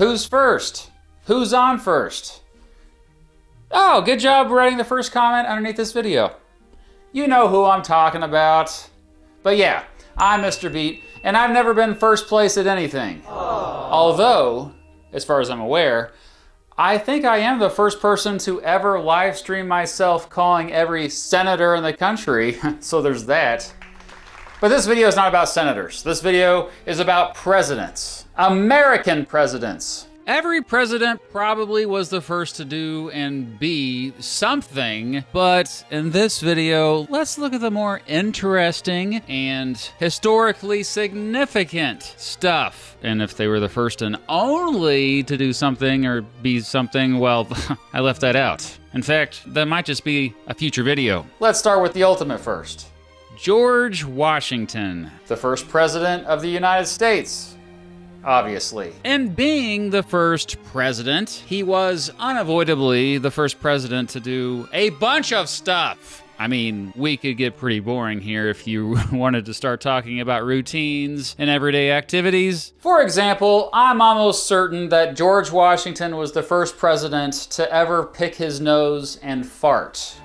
Who's first? Who's on first? Oh, good job writing the first comment underneath this video. You know who I'm talking about. But yeah, I'm Mr. Beat, and I've never been first place at anything. Although, as far as I'm aware, I think I am the first person to ever live stream myself calling every senator in the country, so there's that. But this video is not about senators. This video is about presidents. American presidents. Every president probably was the first to do and be something, but in this video, let's look at the more interesting and historically significant stuff. And if they were the first and only to do something or be something, well, I left that out. In fact, that might just be a future video. Let's start with the ultimate first. George Washington, the first president of the United States, obviously. And being the first president, he was unavoidably the first president to do a bunch of stuff. I mean, we could get pretty boring here if you wanted to start talking about routines and everyday activities. For example, I'm almost certain that George Washington was the first president to ever pick his nose and fart.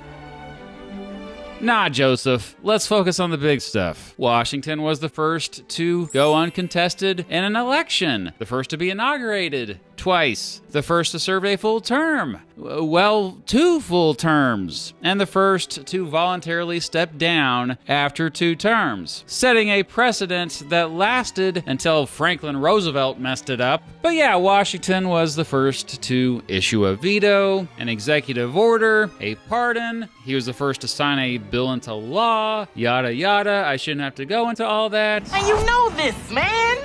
Nah, Joseph. Let's focus on the big stuff. Washington was the first to go uncontested in an election, the first to be inaugurated twice, the first to serve a full term, well, 2 full terms, and the first to voluntarily step down after 2 terms, setting a precedent that lasted until Franklin Roosevelt messed it up. But yeah, Washington was the first to issue a veto, an executive order, a pardon. He was the first to sign a bill into law, yada yada. I shouldn't have to go into all that. And you know this, man!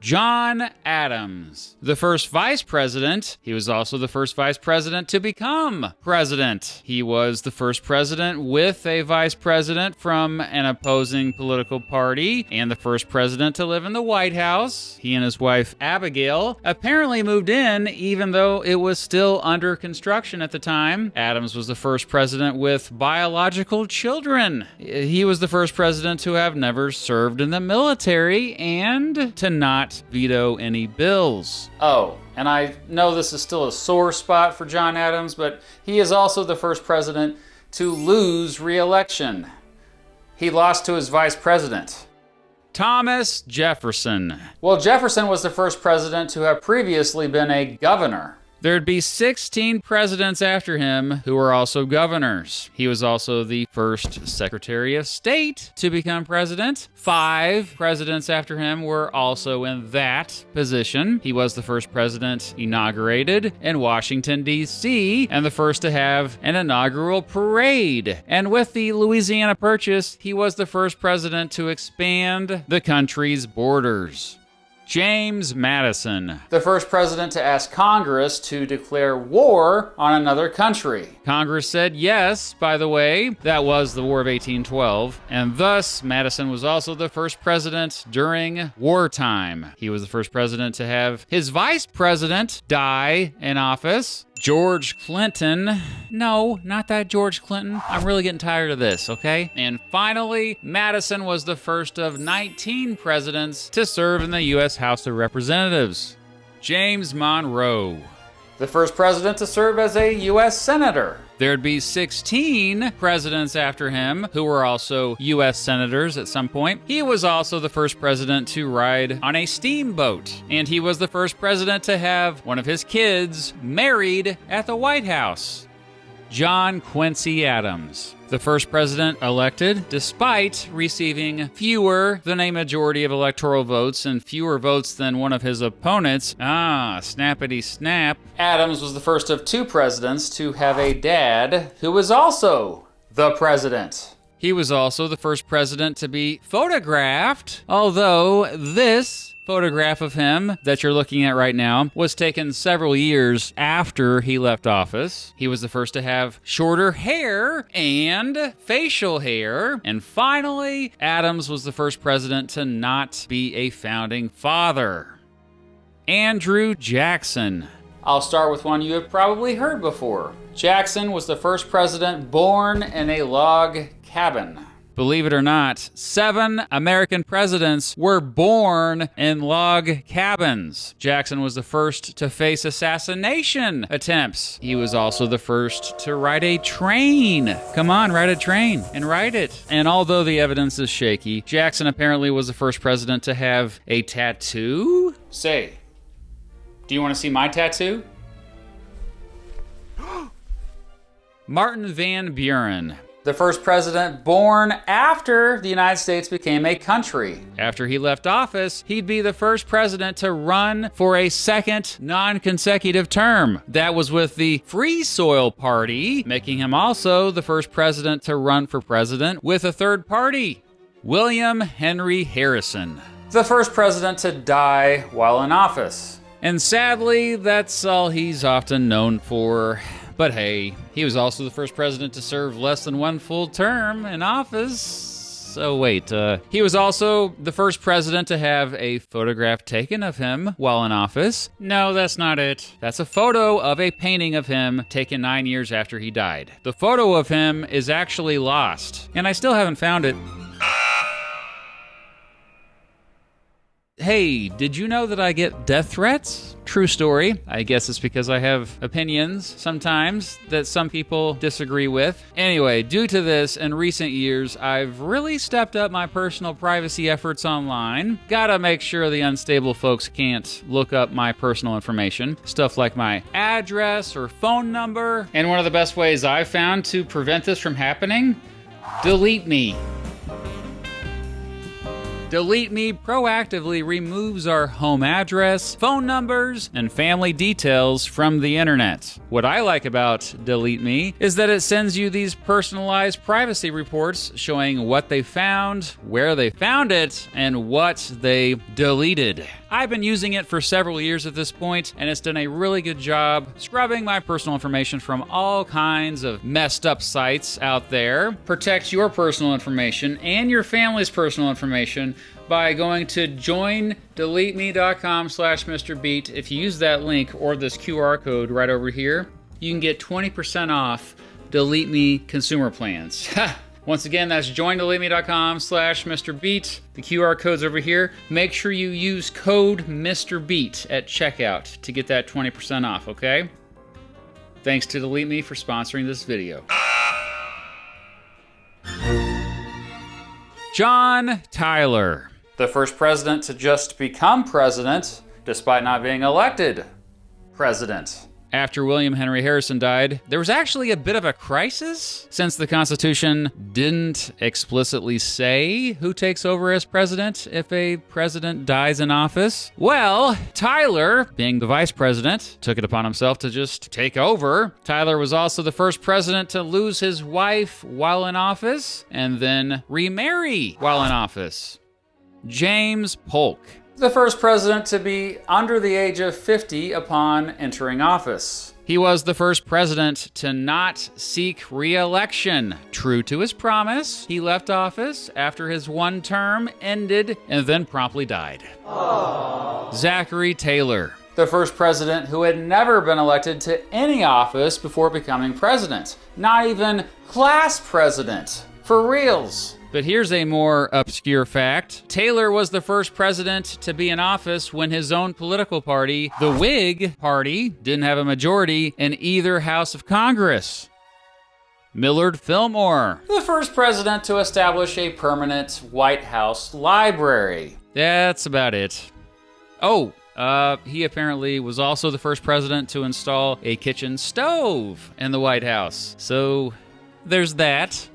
John Adams, the first vice president. He was also the first vice president to become president. He was the first president with a vice president from an opposing political party and the first president to live in the White House. He and his wife, Abigail, apparently moved in even though it was still under construction at the time. Adams was the first president with biological children. He was the first president to have never served in the military and to not veto any bills. Oh, and I know this is still a sore spot for John Adams, but he is also the first president to lose re-election. He lost to his vice president. Thomas Jefferson. Well, Jefferson was the first president to have previously been a governor. There'd be 16 presidents after him who were also governors. He was also the first Secretary of State to become president. 5 presidents after him were also in that position. He was the first president inaugurated in Washington, D.C., and the first to have an inaugural parade. And with the Louisiana Purchase, he was the first president to expand the country's borders. James Madison, the first president to ask Congress to declare war on another country. Congress said yes, by the way. That was the War of 1812. And thus, Madison was also the first president during wartime. He was the first president to have his vice president die in office. George Clinton. No, not that George Clinton. I'm really getting tired of this, okay? And finally, Madison was the first of 19 presidents to serve in the U.S. House of Representatives. James Monroe, the first president to serve as a U.S. Senator. There'd be 16 presidents after him who were also U.S. senators at some point. He was also the first president to ride on a steamboat. And he was the first president to have one of his kids married at the White House. John Quincy Adams, the first president elected despite receiving fewer than a majority of electoral votes and fewer votes than one of his opponents. Ah, snappity snap. Adams was the first of 2 presidents to have a dad who was also the president. He was also the first president to be photographed, although this photograph of him that you're looking at right now was taken several years after he left office. He was the first to have shorter hair and facial hair. And finally, Adams was the first president to not be a founding father. Andrew Jackson. I'll start with one you have probably heard before. Jackson was the first president born in a log cabin. Believe it or not, 7 American presidents were born in log cabins. Jackson was the first to face assassination attempts. He was also the first to ride a train. Come on, ride a train and ride it. And although the evidence is shaky, Jackson apparently was the first president to have a tattoo. Say, do you want to see my tattoo? Martin Van Buren, the first president born after the United States became a country. After he left office, he'd be the first president to run for a second non-consecutive term. That was with the Free Soil Party, making him also the first president to run for president with a third party. William Henry Harrison, the first president to die while in office. And sadly, that's all he's often known for. But hey, he was also the first president to serve less than one full term in office. Oh wait, he was also the first president to have a photograph taken of him while in office. No, that's not it. That's a photo of a painting of him taken 9 years after he died. The photo of him is actually lost, and I still haven't found it. Hey, did you know that I get death threats? True story. I guess it's because I have opinions sometimes that some people disagree with. Anyway, due to this, in recent years, I've really stepped up my personal privacy efforts online. Gotta make sure the unstable folks can't look up my personal information. Stuff like my address or phone number. And one of the best ways I've found to prevent this from happening? Delete Me. Delete Me proactively removes our home address, phone numbers, and family details from the internet. What I like about Delete Me is that it sends you these personalized privacy reports showing what they found, where they found it, and what they deleted. I've been using it for several years at this point, and it's done a really good job scrubbing my personal information from all kinds of messed up sites out there. Protect your personal information and your family's personal information by going to joindeleteme.com/MrBeat. If you use that link or this QR code right over here, you can get 20% off Delete Me consumer plans. Once again, that's joindeleteme.com/MrBeat. The QR code's over here. Make sure you use code MrBeat at checkout to get that 20% off, okay? Thanks to Delete Me for sponsoring this video. John Tyler, the first president to just become president despite not being elected president. After William Henry Harrison died, there was actually a bit of a crisis since the Constitution didn't explicitly say who takes over as president if a president dies in office. Well, Tyler, being the vice president, took it upon himself to just take over. Tyler was also the first president to lose his wife while in office and then remarry while in office. James Polk, the first president to be under the age of 50 upon entering office. He was the first president to not seek re-election. True to his promise, he left office after his one term ended and then promptly died. Aww. Zachary Taylor, the first president who had never been elected to any office before becoming president. Not even class president. For reals. But here's a more obscure fact. Taylor was the first president to be in office when his own political party, the Whig Party, didn't have a majority in either house of Congress. Millard Fillmore, the first president to establish a permanent White House library. That's about it. Oh, he apparently was also the first president to install a kitchen stove in the White House. So there's that.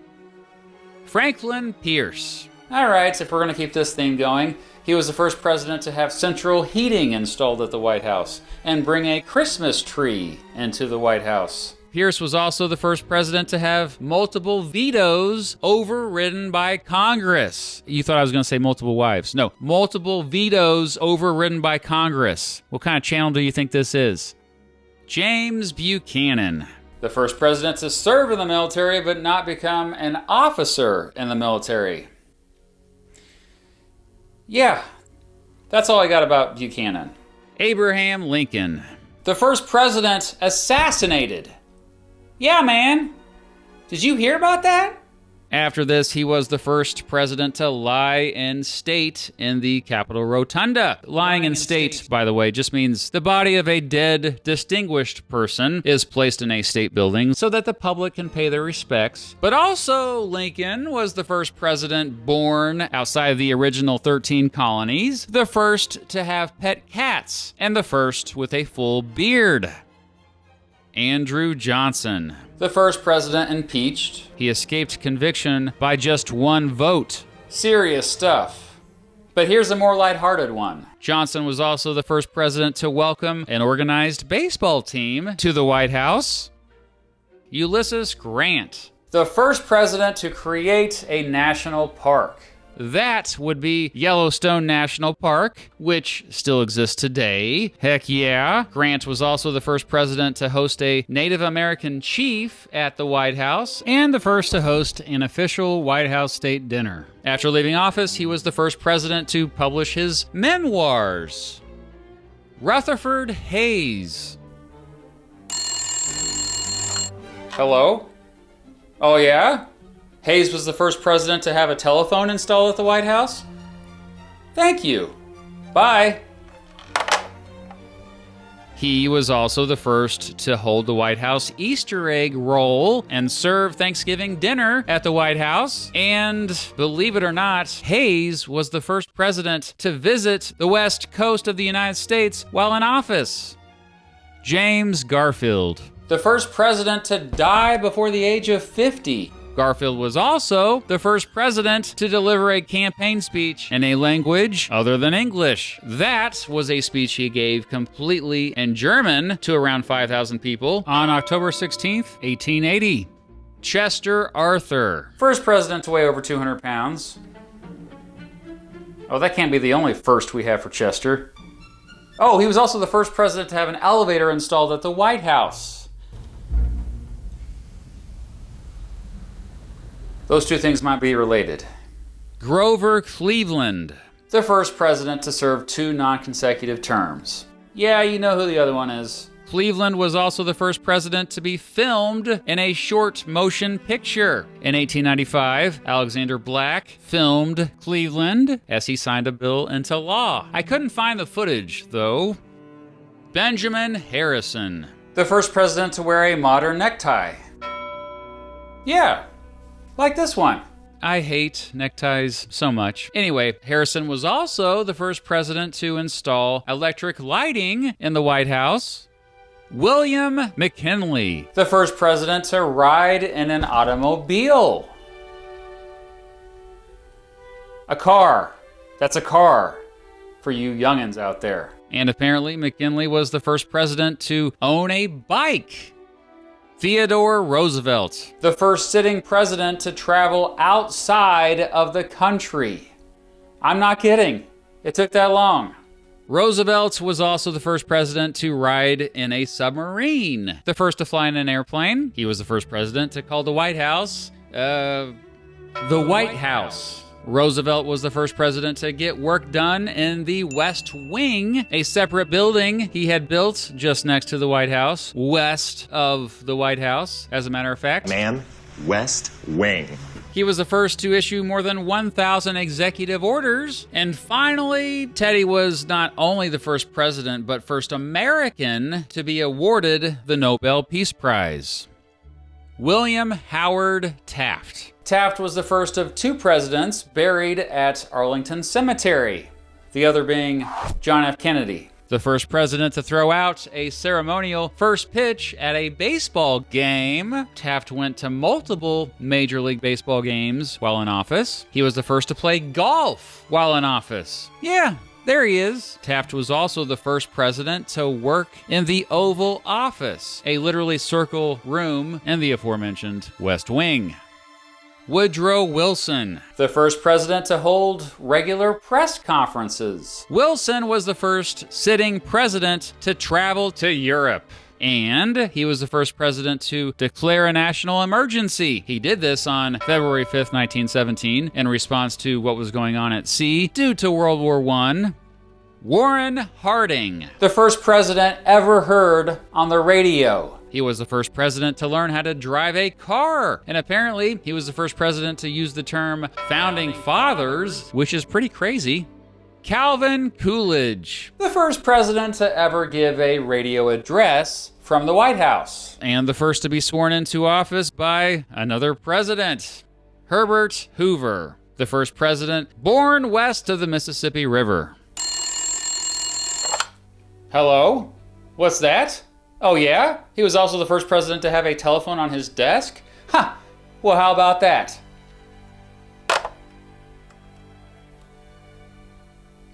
Franklin Pierce. All right, if we're going to keep this theme going, he was the first president to have central heating installed at the White House and bring a Christmas tree into the White House. Pierce was also the first president to have multiple vetoes overridden by Congress. You thought I was going to say multiple wives. No, multiple vetoes overridden by Congress. What kind of channel do you think this is? James Buchanan, the first president to serve in the military but not become an officer in the military. Yeah, that's all I got about Buchanan. Abraham Lincoln, the first president assassinated. Yeah, man. Did you hear about that? After this, he was the first president to lie in state in the Capitol Rotunda. Lying in state, by the way, just means the body of a dead, distinguished person is placed in a state building so that the public can pay their respects. But also, Lincoln was the first president born outside of the original 13 colonies, the first to have pet cats, and the first with a full beard. Andrew Johnson, the first president impeached. He escaped conviction by just one vote. Serious stuff. But here's a more lighthearted one. Johnson was also the first president to welcome an organized baseball team to the White House. Ulysses Grant, the first president to create a national park. That would be Yellowstone National Park, which still exists today. Heck yeah. Grant was also the first president to host a Native American chief at the White House, and the first to host an official White House state dinner. After leaving office, he was the first president to publish his memoirs. Rutherford Hayes. Hello? Oh yeah? Hayes was the first president to have a telephone installed at the White House? Thank you. Bye. He was also the first to hold the White House Easter egg roll and serve Thanksgiving dinner at the White House. And believe it or not, Hayes was the first president to visit the West Coast of the United States while in office. James Garfield, the first president to die before the age of 50. Garfield was also the first president to deliver a campaign speech in a language other than English. That was a speech he gave completely in German to around 5,000 people on October 16th, 1880. Chester Arthur, first president to weigh over 200 pounds. Oh, that can't be the only first we have for Chester. Oh, he was also the first president to have an elevator installed at the White House. Those two things might be related. Grover Cleveland, the first president to serve 2 non-consecutive terms. Yeah, you know who the other one is. Cleveland was also the first president to be filmed in a short motion picture. In 1895, Alexander Black filmed Cleveland as he signed a bill into law. I couldn't find the footage, though. Benjamin Harrison, the first president to wear a modern necktie. Yeah. Like this one. I hate neckties so much. Anyway, Harrison was also the first president to install electric lighting in the White House. William McKinley, the first president to ride in an automobile. A car. That's a car for you youngins out there. And apparently McKinley was the first president to own a bike. Theodore Roosevelt, the first sitting president to travel outside of the country. I'm not kidding. It took that long. Roosevelt was also the first president to ride in a submarine. The first to fly in an airplane. He was the first president to call the White House, the White House. Roosevelt was the first president to get work done in the West Wing, a separate building he had built just next to the White House, west of the White House, as a matter of fact. Man, West Wing. He was the first to issue more than 1,000 executive orders. And finally, Teddy was not only the first president, but first American to be awarded the Nobel Peace Prize. William Howard Taft. Taft was the first of 2 presidents buried at Arlington Cemetery, the other being John F. Kennedy. The first president to throw out a ceremonial first pitch at a baseball game. Taft went to multiple Major League Baseball games while in office. He was the first to play golf while in office. Yeah, there he is. Taft was also the first president to work in the Oval Office, a literally circle room in the aforementioned West Wing. Woodrow Wilson, the first president to hold regular press conferences. Wilson was the first sitting president to travel to Europe. And he was the first president to declare a national emergency. He did this on February 5th, 1917, in response to what was going on at sea due to World War I. Warren Harding, the first president ever heard on the radio. He was the first president to learn how to drive a car. And apparently, he was the first president to use the term founding fathers, which is pretty crazy. Calvin Coolidge, the first president to ever give a radio address from the White House. And the first to be sworn into office by another president. Herbert Hoover, the first president born west of the Mississippi River. Hello? What's that? Oh yeah? He was also the first president to have a telephone on his desk? Huh. Well, how about that?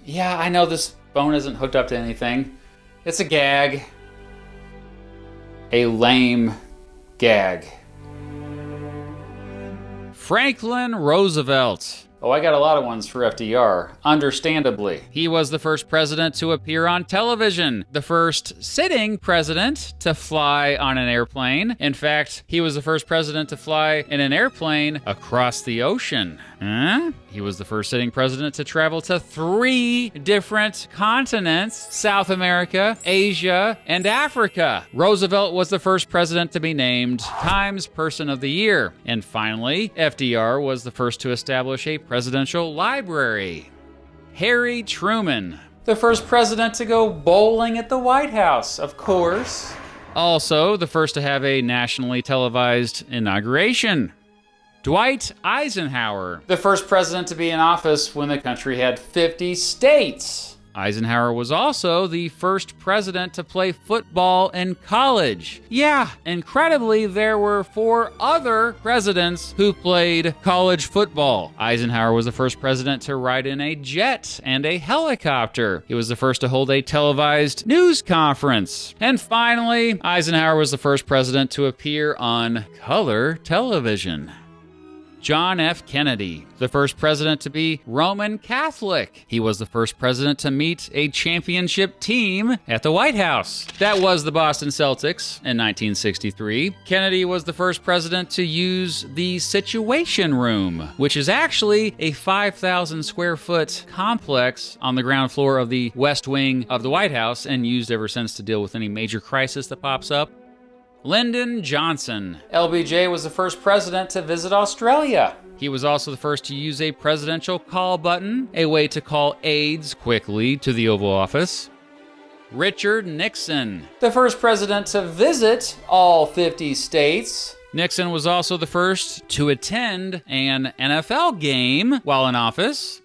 Yeah, I know this phone isn't hooked up to anything. It's a gag. A lame gag. Franklin Roosevelt. Oh, I got a lot of ones for FDR, understandably. He was the first president to appear on television, the first sitting president to fly on an airplane. In fact, he was the first president to fly in an airplane across the ocean. He was the first sitting president to travel to 3 different continents: South America, Asia, and Africa. Roosevelt was the first president to be named Times Person of the Year. And finally, FDR was the first to establish a presidential library. Harry Truman, the first president to go bowling at the White House, of course. Also, the first to have a nationally televised inauguration. Dwight Eisenhower, the first president to be in office when the country had 50 states. Eisenhower was also the first president to play football in college. Yeah, incredibly, there were 4 other presidents who played college football. Eisenhower was the first president to ride in a jet and a helicopter. He was the first to hold a televised news conference. And finally, Eisenhower was the first president to appear on color television. John F. Kennedy, the first president to be Roman Catholic. He was the first president to meet a championship team at the White House. That was the Boston Celtics in 1963. Kennedy was the first president to use the Situation Room, which is actually a 5,000 square foot complex on the ground floor of the West Wing of the White House and used ever since to deal with any major crisis that pops up. Lyndon Johnson. LBJ was the first president to visit Australia. He was also the first to use a presidential call button, a way to call aides quickly to the Oval Office. Richard Nixon, the first president to visit all 50 states. Nixon was also the first to attend an NFL game while in office.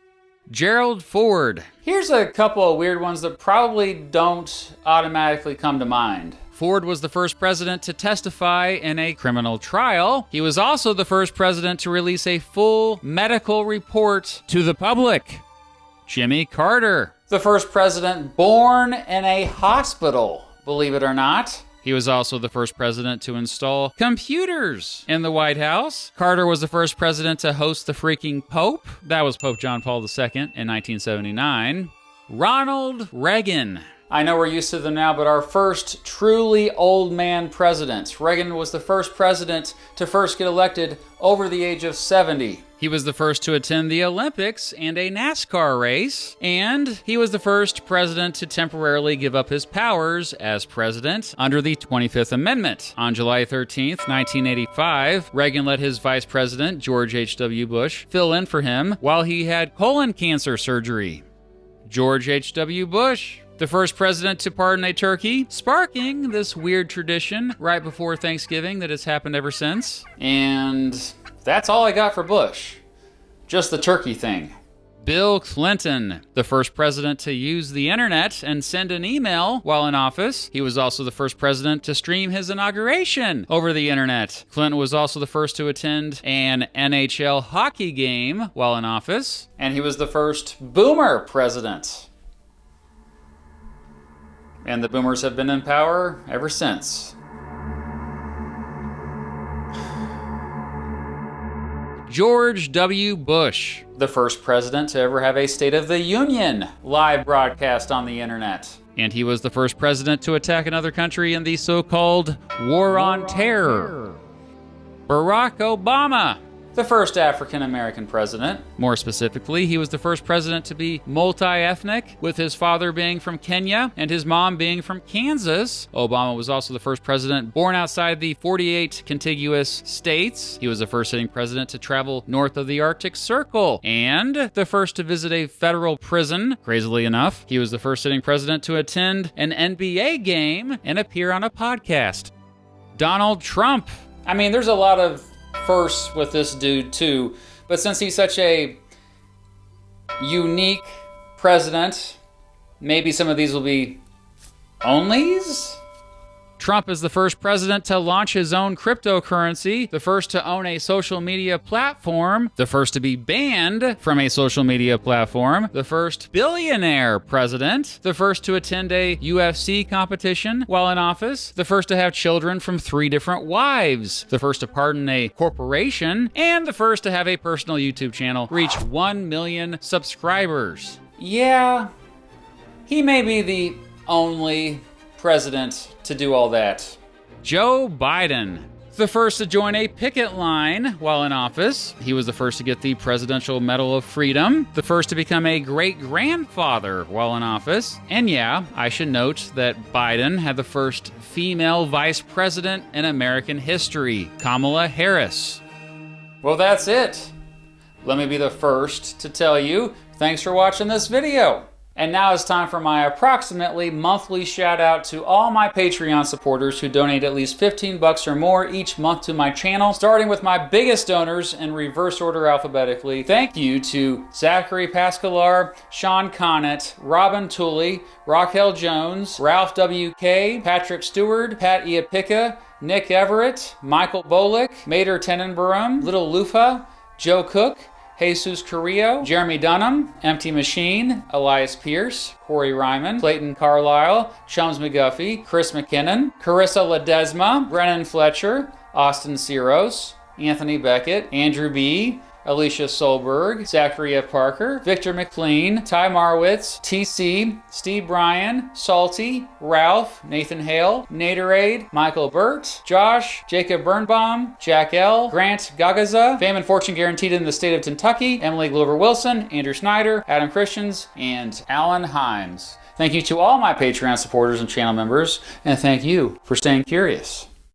Gerald Ford. Here's a couple of weird ones that probably don't automatically come to mind. Ford was the first president to testify in a criminal trial. He was also the first president to release a full medical report to the public. Jimmy Carter, the first president born in a hospital, believe it or not. He was also the first president to install computers in the White House. Carter was the first president to host the freaking Pope. That was Pope John Paul II in 1979. Ronald Reagan. I know we're used to them now, but our first truly old man president. Reagan was the first president to first get elected over the age of 70. He was the first to attend the Olympics and a NASCAR race, and he was the first president to temporarily give up his powers as president under the 25th Amendment. On July 13th, 1985, Reagan let his vice president, George H.W. Bush, fill in for him while he had colon cancer surgery. George H.W. Bush, the first president to pardon a turkey, sparking this weird tradition right before Thanksgiving that has happened ever since. And that's all I got for Bush. Just the turkey thing. Bill Clinton, the first president to use the internet and send an email while in office. He was also the first president to stream his inauguration over the internet. Clinton was also the first to attend an NHL hockey game while in office. And he was the first boomer president. And the boomers have been in power ever since. George W. Bush, the first president to ever have a State of the Union live broadcast on the internet. And he was the first president to attack another country in the so-called War on Terror. Barack Obama, the first African-American president. More specifically, he was the first president to be multi-ethnic, with his father being from Kenya and his mom being from Kansas. Obama was also the first president born outside the 48 contiguous states. He was the first sitting president to travel north of the Arctic Circle, and the first to visit a federal prison. Crazily enough, he was the first sitting president to attend an NBA game and appear on a podcast. Donald Trump. I mean, there's a lot of firsts with this dude too, but since he's such a unique president, maybe some of these will be onlys? Trump is the first president to launch his own cryptocurrency, the first to own a social media platform, the first to be banned from a social media platform, the first billionaire president, the first to attend a UFC competition while in office, the first to have children from 3 different wives, the first to pardon a corporation, and the first to have a personal YouTube channel reach 1 million subscribers. Yeah, he may be the only president to do all that. Joe Biden, the first to join a picket line while in office. He was the first to get the Presidential Medal of Freedom, the first to become a great-grandfather while in office. And yeah, I should note that Biden had the first female vice president in American history, Kamala Harris. Well, that's it. Let me be the first to tell you, thanks for watching this video. And now it's time for my approximately monthly shout out to all my Patreon supporters who donate at least $15 or more each month to my channel, starting with my biggest donors in reverse order alphabetically. Thank you to Zachary Pascalar, Sean Connett, Robin Tooley, Raquel Jones, Ralph W.K., Patrick Stewart, Pat Iapicca, Nick Everett, Michael Bolick, Mater Tenenbaum, Little Lufa, Joe Cook, Jesus Carrillo, Jeremy Dunham, Empty Machine, Elias Pierce, Corey Ryman, Clayton Carlisle, Chums McGuffey, Chris McKinnon, Carissa Ledesma, Brennan Fletcher, Austin Ciros, Anthony Beckett, Andrew B., Alicia Solberg, Zachary F. Parker, Victor McLean, Ty Marwitz, TC, Steve Bryan, Salty, Ralph, Nathan Hale, Naderade, Michael Burt, Josh, Jacob Birnbaum, Jack L., Grant Gagaza, Fame and Fortune Guaranteed in the State of Kentucky, Emily Glover Wilson, Andrew Snyder, Adam Christians, and Alan Himes. Thank you to all my Patreon supporters and channel members, and thank you for staying curious.